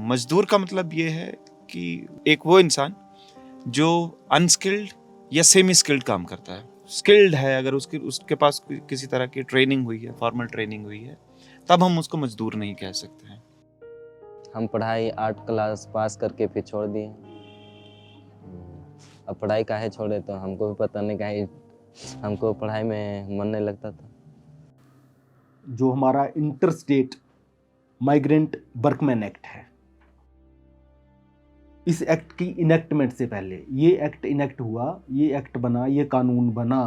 मजदूर का मतलब ये है कि एक वो इंसान जो अनस्किल्ड या सेमी स्किल्ड काम करता है। स्किल्ड है अगर उसके पास किसी तरह की ट्रेनिंग हुई है, फॉर्मल ट्रेनिंग हुई है, तब हम उसको मजदूर नहीं कह सकते हैं। हम पढ़ाई 8 क्लास पास करके फिर छोड़ दिए। अब पढ़ाई काहे छोड़े तो हमको भी पता नहीं, काहे हमको पढ़ाई में मन नहीं लगता था। जो हमारा inter state migrant workman act है, इस एक्ट की इनेक्टमेंट से पहले, ये एक्ट इनेक्ट हुआ, ये एक्ट बना, ये कानून बना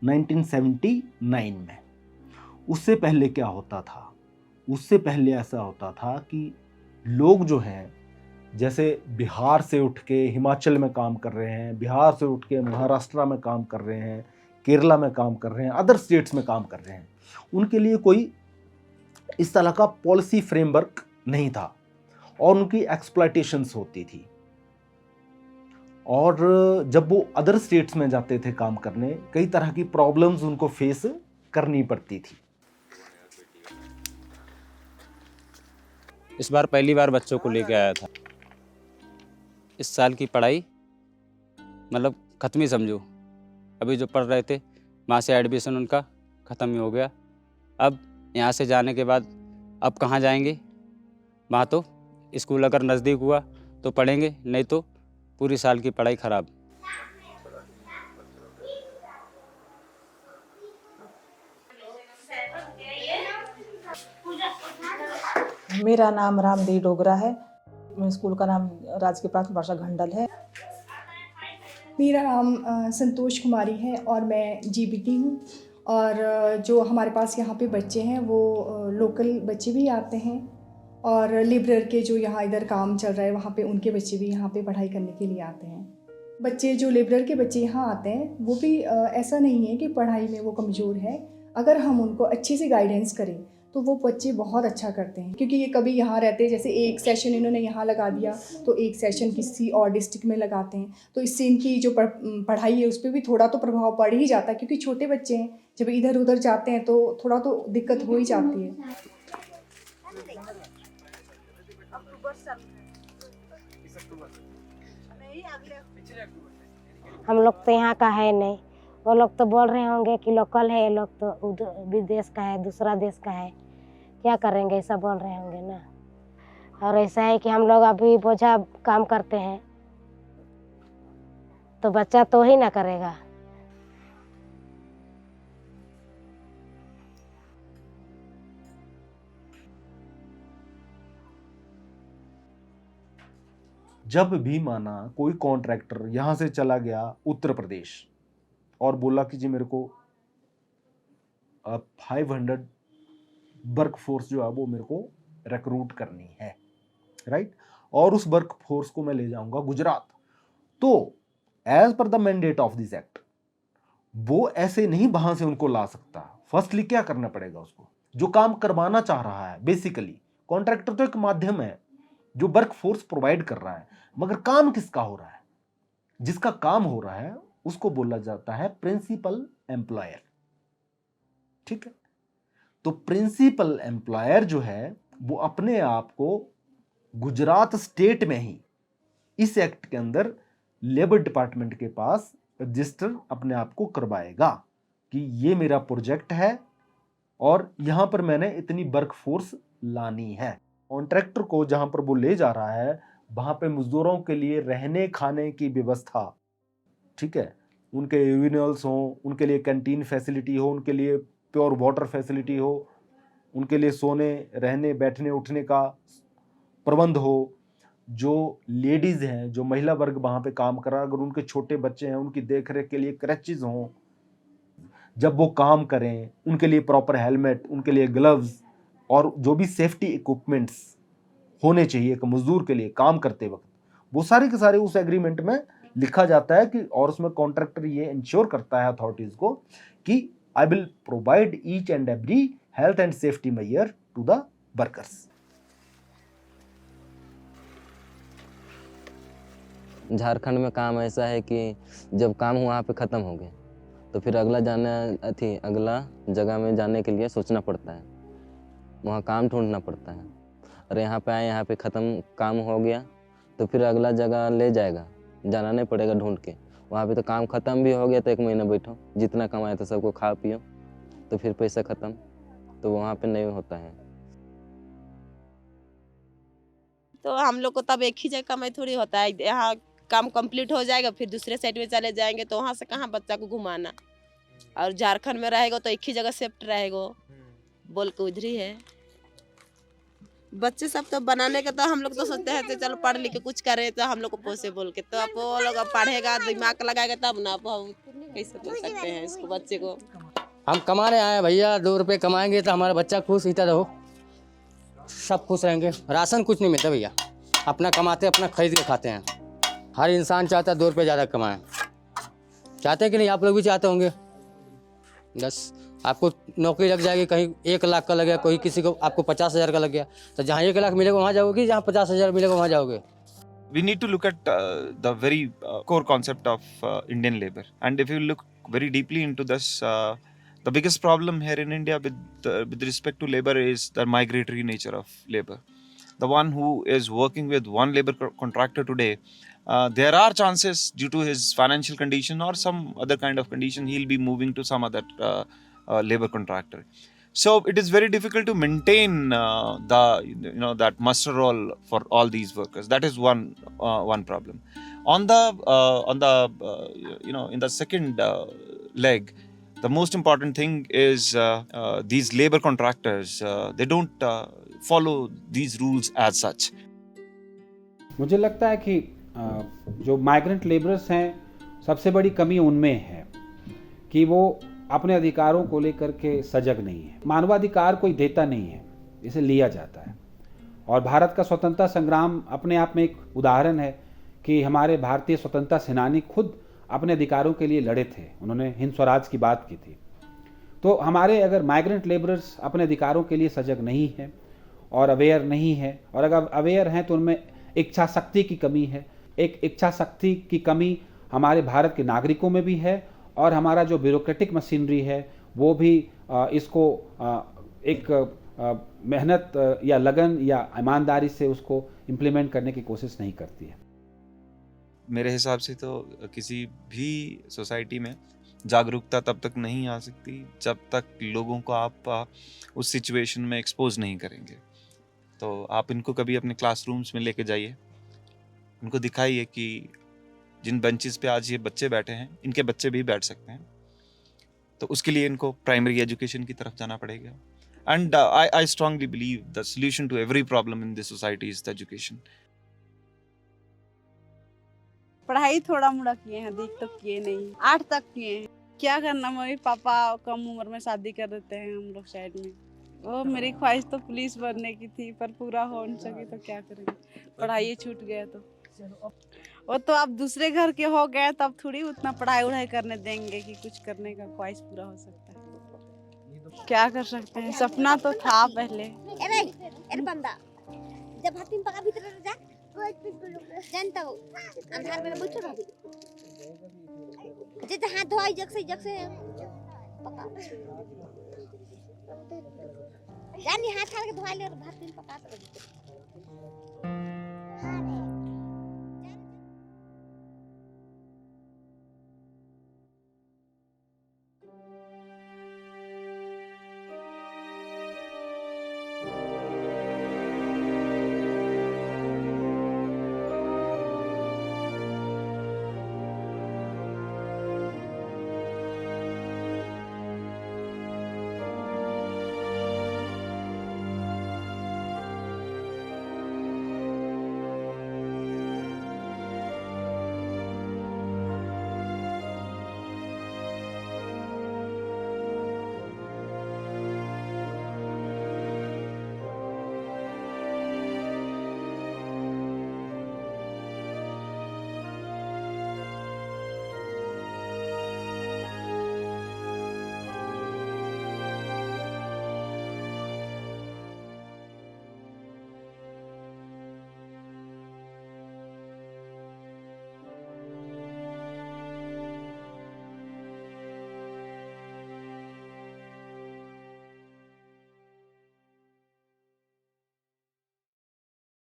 1979 में। उससे पहले क्या होता था? उससे पहले ऐसा होता था कि लोग जो हैं, जैसे बिहार से उठ के हिमाचल में काम कर रहे हैं, बिहार से उठ के महाराष्ट्र में काम कर रहे हैं, केरला में काम कर रहे हैं, अदर स्टेट्स में काम कर रहे हैं, उनके लिए कोई इस तरह का पॉलिसी फ्रेमवर्क नहीं था और उनकी एक्सप्लॉयटेशंस होती थी। और जब वो अदर स्टेट्स में जाते थे काम करने, कई तरह की प्रॉब्लम्स उनको फेस करनी पड़ती थी। इस बार पहली बार बच्चों को लेके आया था। इस साल की पढ़ाई मतलब ख़त्म ही समझो। अभी जो पढ़ रहे थे वहाँ से एडमिशन उनका ख़त्म ही हो गया। अब यहाँ से जाने के बाद अब कहाँ जाएंगे? वहाँ तो स्कूल अगर नज़दीक हुआ तो पढ़ेंगे, नहीं तो पूरी साल की पढ़ाई ख़राब। मेरा नाम रामदेवी डोगरा है। स्कूल का नाम राजकीय प्राथमिक पाठशाला घंडल है। मेरा नाम संतोष कुमारी है और मैं जीबीटी हूँ। और जो हमारे पास यहाँ पे बच्चे हैं वो लोकल बच्चे भी आते हैं और लेबरर के जो यहाँ इधर काम चल रहा है वहाँ पे उनके बच्चे भी यहाँ पे पढ़ाई करने के लिए आते हैं। बच्चे जो लेबरर के बच्चे यहाँ आते हैं वो भी ऐसा नहीं है कि पढ़ाई में वो कमज़ोर है। अगर हम उनको अच्छे से गाइडेंस करें तो वो बच्चे बहुत अच्छा करते हैं, क्योंकि ये कभी यहाँ रहते हैं, जैसे एक सेशन इन्होंने यहाँ लगा दिया तो एक सेशन किसी और डिस्ट्रिक्ट में लगाते हैं, तो इससे इनकी जो पढ़ाई है उस पर भी थोड़ा तो प्रभाव पड़ ही जाता है, क्योंकि छोटे बच्चे हैं, जब इधर उधर जाते हैं तो थोड़ा तो दिक्कत हो ही जाती है। हम लोग तो यहाँ का है नहीं, वो लोग तो बोल रहे होंगे कि लोकल है, ये लोग तो उधर विदेश का है, दूसरा देश का है, क्या करेंगे, ऐसा बोल रहे होंगे ना। और ऐसा है कि हम लोग अभी बोझा काम करते हैं तो बच्चा तो ही ना करेगा। जब भी माना कोई कॉन्ट्रैक्टर यहाँ से चला गया उत्तर प्रदेश और बोला कि जी मेरे को 500 वर्क फोर्स जो है वो मेरे को रिक्रूट करनी है, राइट, और उस वर्क फोर्स को मैं ले जाऊंगा गुजरात, तो as per the mandate of this act वो ऐसे नहीं वहां से उनको ला सकता। फर्स्टली क्या करना पड़ेगा उसको, जो काम करवाना चाह रहा है, बेसिकली कॉन्ट्रैक्टर तो एक माध्यम है जो वर्क फोर्स प्रोवाइड कर रहा है, मगर काम किसका हो रहा है? जिसका काम हो रहा है उसको बोला जाता है प्रिंसिपल एम्प्लॉयर। ठीक है, तो प्रिंसिपल एम्प्लॉयर जो है वो अपने आप को गुजरात स्टेट में ही इस एक्ट के अंदर लेबर डिपार्टमेंट के पास रजिस्टर अपने आप को करवाएगा कि ये मेरा प्रोजेक्ट है और यहां पर मैंने इतनी वर्क फोर्स लानी है। कॉन्ट्रैक्टर को जहां पर वो ले जा रहा है वहां पे मजदूरों के लिए रहने खाने की व्यवस्था, ठीक है, उनके यूनियल्स हो, उनके लिए कैंटीन फैसिलिटी हो, उनके लिए प्योर वाटर फैसिलिटी हो, उनके लिए सोने रहने बैठने उठने का प्रबंध हो। जो लेडीज़ हैं, जो महिला वर्ग वहाँ पे काम कर रहा है, अगर उनके छोटे बच्चे हैं उनकी देखरेख के लिए क्रचेज हों, जब वो काम करें उनके लिए प्रॉपर हेलमेट, उनके लिए ग्लव्स और जो भी सेफ्टी इक्विपमेंट्स होने चाहिए एक मजदूर के लिए काम करते वक्त, वो सारे के सारे उस एग्रीमेंट में लिखा जाता है कि, और उसमें कॉन्ट्रैक्टर ये इंश्योर करता है अथॉरिटीज को कि I will provide each and every health and safety measure to the workers. Jharkhand में काम ऐसा है कि जब काम वहाँ पे ख़त्म हो गए तो फिर अगला जगह में जाने के लिए सोचना पड़ता है, वहाँ काम ढूंढना पड़ता है। और यहाँ पे आए, यहाँ पे ख़त्म काम हो गया तो फिर अगला जगह ले जाएगा, जाना नहीं पड़ेगा ढूंढ के। वहाँ पे तो काम ख़त्म भी हो गया तो 1 महीना बैठो, जितना कमाए तो सबको खा पियो, तो फिर पैसा ख़त्म, तो वहाँ पे नहीं होता है। तो हम लोग को तब एक ही जगह कमाई थोड़ी होता है, यहाँ काम कंप्लीट हो जाएगा फिर दूसरे साइड में चले जाएंगे, तो वहाँ से कहाँ बच्चा को घुमाना। और झारखंड में रहेगा तो एक ही जगह शिफ्ट रहेगा, बोल के उधर ही है। बच्चे सब तो बनाने का तो हम लोग तो सोचते हैं तो चलो पढ़ लिख के कुछ करे तो हम लोग को पोसे बोल के, तो अब वो लोग पढ़ेगा दिमाग लगाएगा तब ना, अब हम कैसे बोल सकते हैं इसको बच्चे को। हम कमाने आए भैया, 2 रुपए कमाएंगे तो हमारा बच्चा खुश, इतना रहो सब खुश रहेंगे। राशन कुछ नहीं मिलता भैया, अपना कमाते अपना खरीद के खाते हैं। हर इंसान चाहता है 2 रुपये ज़्यादा कमाएं, चाहते हैं कि नहीं? आप लोग भी चाहते होंगे। बस आपको नौकरी लग जाएगी, कहीं 1 लाख का लग गया, कोई किसी को आपको 50,000 का लग गया, तो जहाँ 1 लाख मिलेगा वहाँ जाओगे, जहाँ 50,000 मिलेगा वहाँ जाओगे। We need to look at the very core concept of Indian labor, and if you look very deeply into this, the biggest problem here in India with respect to labor is the migratory nature of labor. The one who is working with one labor contractor today, there are chances due to his financial condition or some other kind of condition, he'll be moving to some other labor contractor. So it is very difficult to maintain that muster roll for all these workers. That is one problem. On the in the second leg, the most important thing is these labor contractors. They don't follow these rules as such. मुझे लगता है कि जो migrant labourers हैं, सबसे बड़ी कमी उनमें है कि वो अपने अधिकारों को लेकर के सजग नहीं है। मानवाधिकार कोई देता नहीं है, इसे लिया जाता है। और भारत का स्वतंत्रता संग्राम अपने आप में एक उदाहरण है कि हमारे भारतीय स्वतंत्रता सेनानी खुद अपने अधिकारों के लिए लड़े थे, उन्होंने हिंद स्वराज की बात की थी। तो हमारे अगर माइग्रेंट लेबरर्स अपने अधिकारों के लिए सजग नहीं है और अवेयर नहीं है, और अगर अवेयर हैं तो उनमें इच्छा शक्ति की कमी है। एक इच्छा शक्ति की कमी हमारे भारत के नागरिकों में भी है, और हमारा जो ब्यूरोक्रेटिक मशीनरी है वो भी इसको एक मेहनत या लगन या ईमानदारी से उसको इम्प्लीमेंट करने की कोशिश नहीं करती है। मेरे हिसाब से तो किसी भी सोसाइटी में जागरूकता तब तक नहीं आ सकती जब तक लोगों को आप उस सिचुएशन में एक्सपोज नहीं करेंगे। तो आप इनको कभी अपने क्लासरूम्स में लेके जाइए, इनको दिखाइए कि जिन बेंचेस पे आज ये बच्चे बैठे हैं, इनके बच्चे भी बैठ सकते हैं। तो उसके लिए इनको प्राइमरी एजुकेशन की तरफ जाना पड़ेगा। And I strongly believe the solution to every problem in this society is the education. पढ़ाई थोड़ा मोड़ा किए हैं, अधिक तो किए नहीं, 8 तक किए हैं। क्या करना, मम्मी पापा कम उम्र में शादी कर देते हैं हम लोग साइड में। वो मेरी ख्वाहिश तो पुलिस बनने की थी, पर पूरा हो नहीं सकी तो क्या करेंगे, पढ़ाई छूट गया। तो वो तो आप दूसरे घर के हो गए, तब थोड़ी उतना पढ़ाई उढ़ाई करने देंगे कि कुछ करने का ख्वाहिश पूरा हो सकता है। क्या कर सकते हैं, सपना तो था पहले। जब हाथ में पका भीतर जा जानता हो अंधार में बैठो रहो, जे हाथ धोई जग से पका जानी हाथ हाथ के धोई ले, भात में पका तो